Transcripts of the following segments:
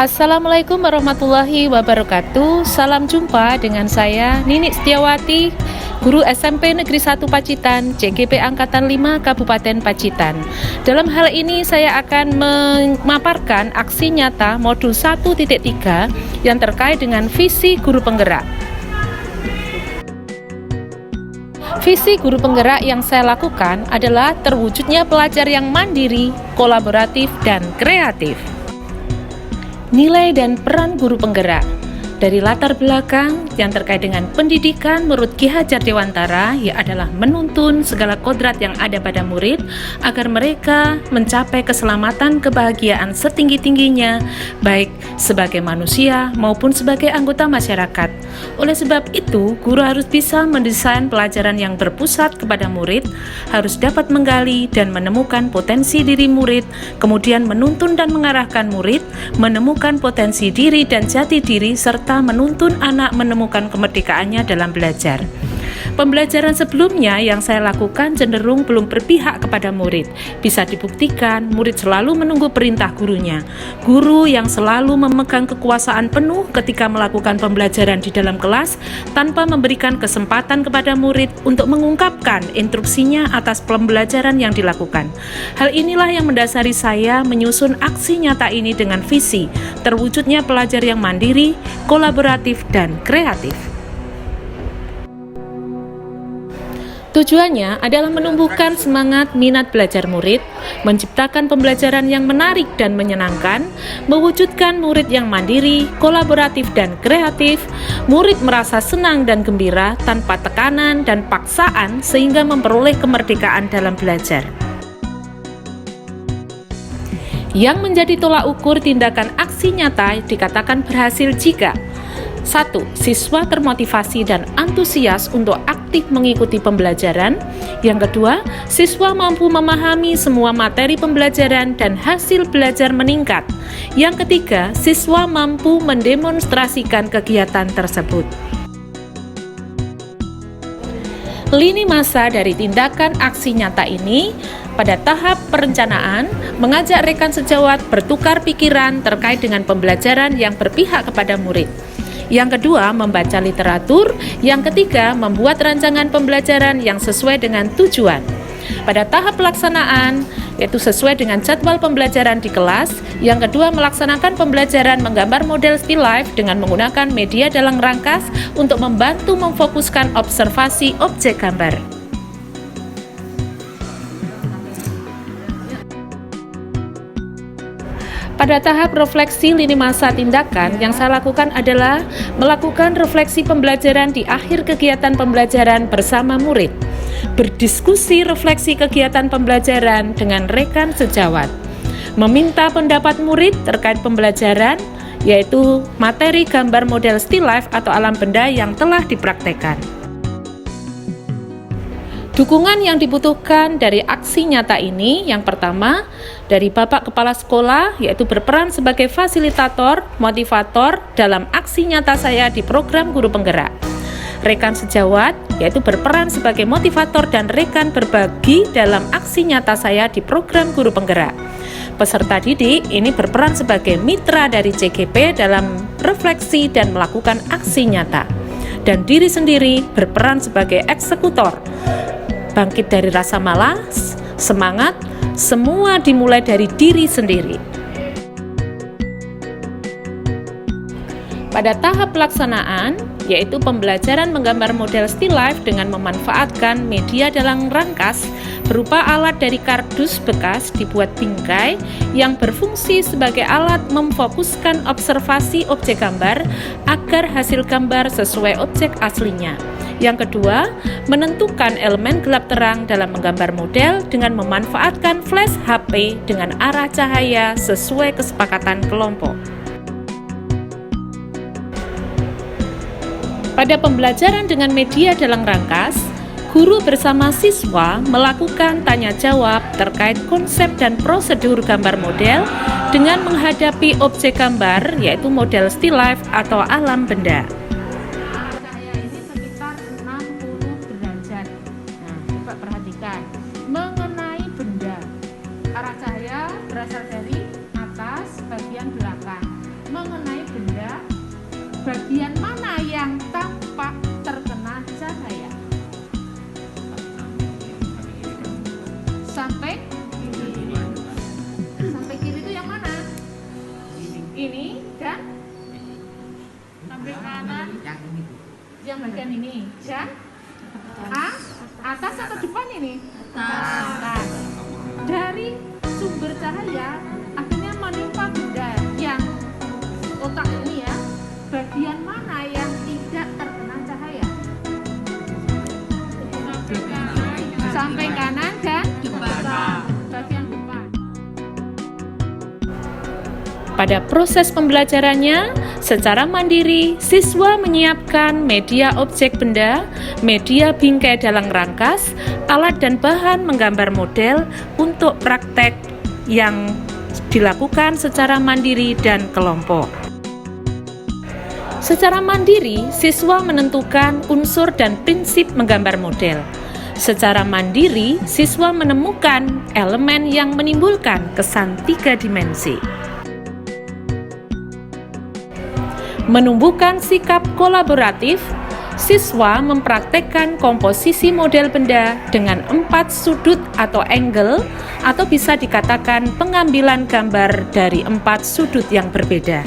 Assalamualaikum warahmatullahi wabarakatuh. Salam jumpa dengan saya Nini Setiawati, guru SMP Negeri 1 Pacitan, CGP Angkatan 5 Kabupaten Pacitan. Dalam hal ini saya akan memaparkan aksi nyata modul 1.3 yang terkait dengan visi guru penggerak. Visi guru penggerak yang saya lakukan adalah terwujudnya pelajar yang mandiri, kolaboratif, dan kreatif. Nilai dan peran guru penggerak. Dari latar belakang yang terkait dengan pendidikan menurut Ki Hajar Dewantara, ia adalah menuntun segala kodrat yang ada pada murid agar mereka mencapai keselamatan kebahagiaan setinggi-tingginya, baik sebagai manusia maupun sebagai anggota masyarakat. Oleh sebab itu, guru harus bisa mendesain pelajaran yang berpusat kepada murid, harus dapat menggali dan menemukan potensi diri murid, kemudian menuntun dan mengarahkan murid, menemukan potensi diri dan jati diri, serta menuntun anak menemukan kemerdekaannya dalam belajar. Pembelajaran sebelumnya yang saya lakukan cenderung belum berpihak kepada murid. Bisa dibuktikan, murid selalu menunggu perintah gurunya. Guru yang selalu memegang kekuasaan penuh ketika melakukan pembelajaran di dalam kelas tanpa memberikan kesempatan kepada murid untuk mengungkapkan instruksinya atas pembelajaran yang dilakukan. Hal inilah yang mendasari saya menyusun aksi nyata ini dengan visi terwujudnya pelajar yang mandiri, kolaboratif, dan kreatif. Tujuannya adalah menumbuhkan semangat minat belajar murid, menciptakan pembelajaran yang menarik dan menyenangkan, mewujudkan murid yang mandiri, kolaboratif, dan kreatif. Murid merasa senang dan gembira tanpa tekanan dan paksaan sehingga memperoleh kemerdekaan dalam belajar. Yang menjadi tolak ukur tindakan aksi nyata dikatakan berhasil jika 1. Siswa termotivasi dan antusias untuk aktif mengikuti pembelajaran. Yang kedua, siswa mampu memahami semua materi pembelajaran dan hasil belajar meningkat. Yang ketiga, siswa mampu mendemonstrasikan kegiatan tersebut. Lini masa dari tindakan aksi nyata ini pada tahap perencanaan, mengajak rekan sejawat bertukar pikiran terkait dengan pembelajaran yang berpihak kepada murid. Yang kedua, membaca literatur. Yang ketiga, membuat rancangan pembelajaran yang sesuai dengan tujuan. Pada tahap pelaksanaan, yaitu sesuai dengan jadwal pembelajaran di kelas. Yang kedua, melaksanakan pembelajaran menggambar model still life dengan menggunakan media dalam rangkas untuk membantu memfokuskan observasi objek gambar. Pada tahap refleksi lini masa tindakan, yang saya lakukan adalah melakukan refleksi pembelajaran di akhir kegiatan pembelajaran bersama murid, berdiskusi refleksi kegiatan pembelajaran dengan rekan sejawat, meminta pendapat murid terkait pembelajaran, yaitu materi gambar model still life atau alam benda yang telah dipraktekkan. Dukungan yang dibutuhkan dari aksi nyata ini, yang pertama, dari Bapak Kepala Sekolah, yaitu berperan sebagai fasilitator, motivator dalam aksi nyata saya di program guru penggerak. Rekan sejawat, yaitu berperan sebagai motivator dan rekan berbagi dalam aksi nyata saya di program guru penggerak. Peserta didik ini berperan sebagai mitra dari CGP dalam refleksi dan melakukan aksi nyata. Dan diri sendiri berperan sebagai eksekutor. Bangkit dari rasa malas, semangat, semua dimulai dari diri sendiri. Pada tahap pelaksanaan, yaitu pembelajaran menggambar model still life dengan memanfaatkan media dalam rangkas berupa alat dari kardus bekas dibuat bingkai yang berfungsi sebagai alat memfokuskan observasi objek gambar agar hasil gambar sesuai objek aslinya. Yang kedua, menentukan elemen gelap terang dalam menggambar model dengan memanfaatkan flash HP dengan arah cahaya sesuai kesepakatan kelompok. Pada pembelajaran dengan media dalam rangkas, guru bersama siswa melakukan tanya jawab terkait konsep dan prosedur gambar model dengan menghadapi objek gambar, yaitu model still life atau alam benda. Mengenai benda, arah cahaya berasal dari atas bagian belakang. bagian mana yang tampak terkena cahaya? Sampai kiri itu yang mana? Ini dan sampai kanan yang bagian ini dan atas atau depan ini? Atas. Dari sumber cahaya akhirnya menimpa benda yang kotak ini ya, bagian mana yang tidak terkena cahaya? Sampai kanan dan bagian depan. Pada proses pembelajarannya, secara mandiri, siswa menyiapkan media objek benda, media bingkai dalam rangkas, alat dan bahan menggambar model untuk praktek yang dilakukan secara mandiri dan kelompok. Secara mandiri, siswa menentukan unsur dan prinsip menggambar model. Secara mandiri, siswa menemukan elemen yang menimbulkan kesan 3 dimensi. Menumbuhkan sikap kolaboratif, siswa mempraktekkan komposisi model benda dengan 4 sudut atau angle, atau bisa dikatakan pengambilan gambar dari 4 sudut yang berbeda.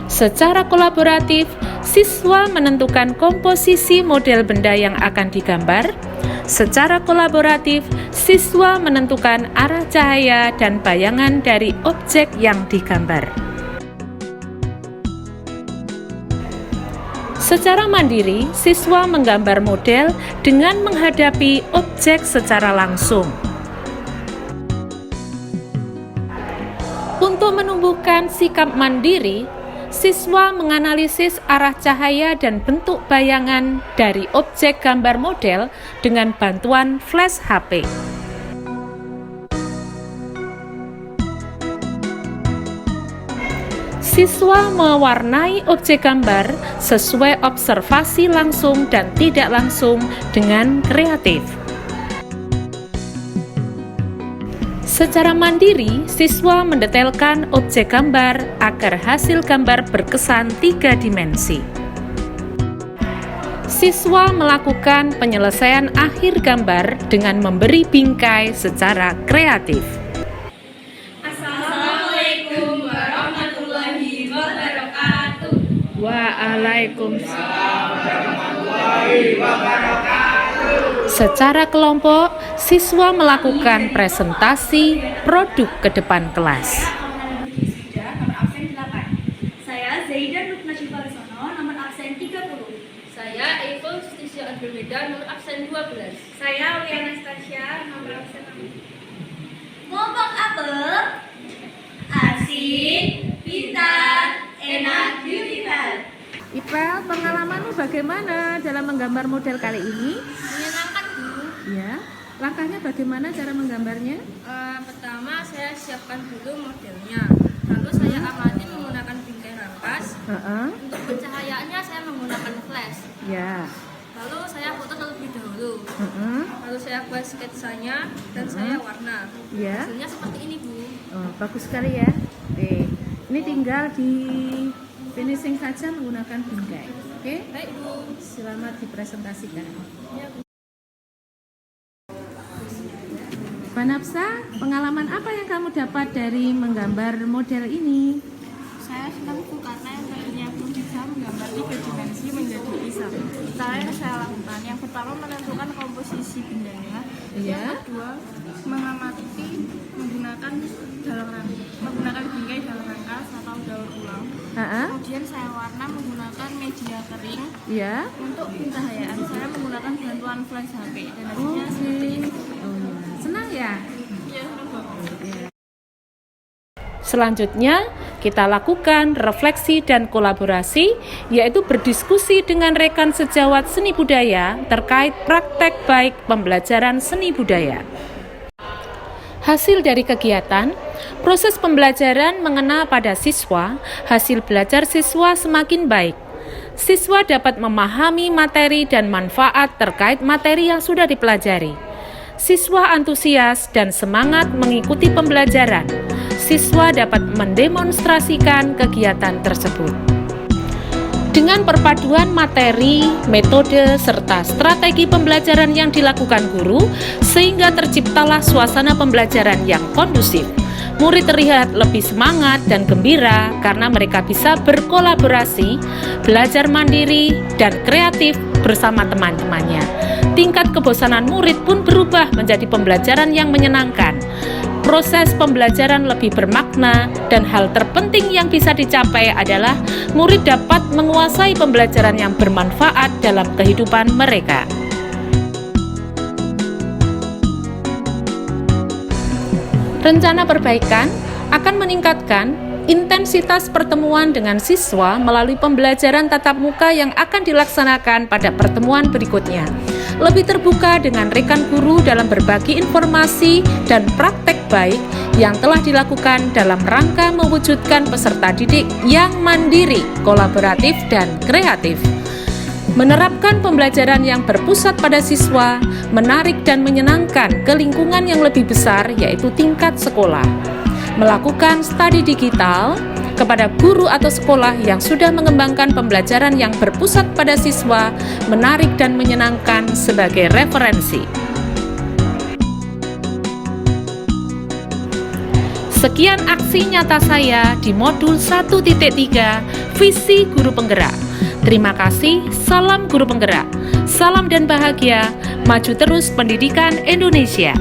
Secara kolaboratif, siswa menentukan komposisi model benda yang akan digambar. Secara kolaboratif, siswa menentukan arah cahaya dan bayangan dari objek yang digambar. Secara mandiri, siswa menggambar model dengan menghadapi objek secara langsung. Untuk menumbuhkan sikap mandiri, siswa menganalisis arah cahaya dan bentuk bayangan dari objek gambar model dengan bantuan flash HP. Siswa mewarnai objek gambar sesuai observasi langsung dan tidak langsung dengan kreatif. Secara mandiri, siswa mendetailkan objek gambar agar hasil gambar berkesan 3 dimensi. Siswa melakukan penyelesaian akhir gambar dengan memberi bingkai secara kreatif. Assalamualaikum warahmatullahi wabarakatuh. Waalaikumsalam warahmatullahi wabarakatuh. Secara kelompok, siswa melakukan presentasi produk ke depan kelas. Nomor absen 8. Saya Zaidan Lukna Syifarisono, nomor absen 30. Saya Eko Justisio Andromeda, nomor absen 12. Saya Liana Stasia, nomor absen 6. Kelompok apel, asik, pintar, enak, beautiful. Ipel, pengalamanmu bagaimana dalam menggambar model kali ini? Menyenangkan, Bu. Ya, langkahnya bagaimana cara menggambarnya? Pertama saya siapkan dulu modelnya, lalu saya amati menggunakan bingkai rangkas. Untuk pencahayaannya saya menggunakan flash. Ya. Lalu saya foto terlebih dahulu. Lalu saya buat sketsanya dan saya warna. Ya. Hasilnya seperti ini, Bu. Oh, bagus sekali ya. Oke, ini tinggal di finishing saja menggunakan bingkai. Oke? Baik, Bu. Selamat dipresentasikan. Ya, Bu. Mbak Nafsa, pengalaman apa yang kamu dapat dari menggambar model ini? Saya senang Bu karena yang tadinya aku bisa menggambar 3 dimensi menjadi bisa. Cara yang saya lakukan, yang pertama menentukan komposisi bendanya, yang kedua mengamati menggunakan bingkai dalam rangkas atau daur ulang. Kemudian saya warna menggunakan media kering. Ya. Untuk pencahayaan saya menggunakan bantuan flash HP dan hasilnya seperti ini. Senang ya? Ya, senang banget. Selanjutnya, kita lakukan refleksi dan kolaborasi, yaitu berdiskusi dengan rekan sejawat seni budaya terkait praktek baik pembelajaran seni budaya. Hasil dari kegiatan, proses pembelajaran mengena pada siswa, hasil belajar siswa semakin baik. Siswa dapat memahami materi dan manfaat terkait materi yang sudah dipelajari. Siswa antusias dan semangat mengikuti pembelajaran. Siswa dapat mendemonstrasikan kegiatan tersebut. Dengan perpaduan materi, metode, serta strategi pembelajaran yang dilakukan guru, sehingga terciptalah suasana pembelajaran yang kondusif. Murid terlihat lebih semangat dan gembira karena mereka bisa berkolaborasi, belajar mandiri, dan kreatif bersama teman-temannya. Tingkat kebosanan murid pun berubah menjadi pembelajaran yang menyenangkan. Proses pembelajaran lebih bermakna, dan hal terpenting yang bisa dicapai adalah murid dapat menguasai pembelajaran yang bermanfaat dalam kehidupan mereka. Rencana perbaikan akan meningkatkan intensitas pertemuan dengan siswa melalui pembelajaran tatap muka yang akan dilaksanakan pada pertemuan berikutnya. Lebih terbuka dengan rekan guru dalam berbagi informasi dan praktek baik yang telah dilakukan dalam rangka mewujudkan peserta didik yang mandiri, kolaboratif, dan kreatif. Menerapkan pembelajaran yang berpusat pada siswa, menarik dan menyenangkan ke lingkungan yang lebih besar, yaitu tingkat sekolah. Melakukan studi digital kepada guru atau sekolah yang sudah mengembangkan pembelajaran yang berpusat pada siswa, menarik dan menyenangkan sebagai referensi. Sekian aksi nyata saya di modul 1.3 Visi Guru Penggerak. Terima kasih, salam guru penggerak. Salam dan bahagia, maju terus pendidikan Indonesia.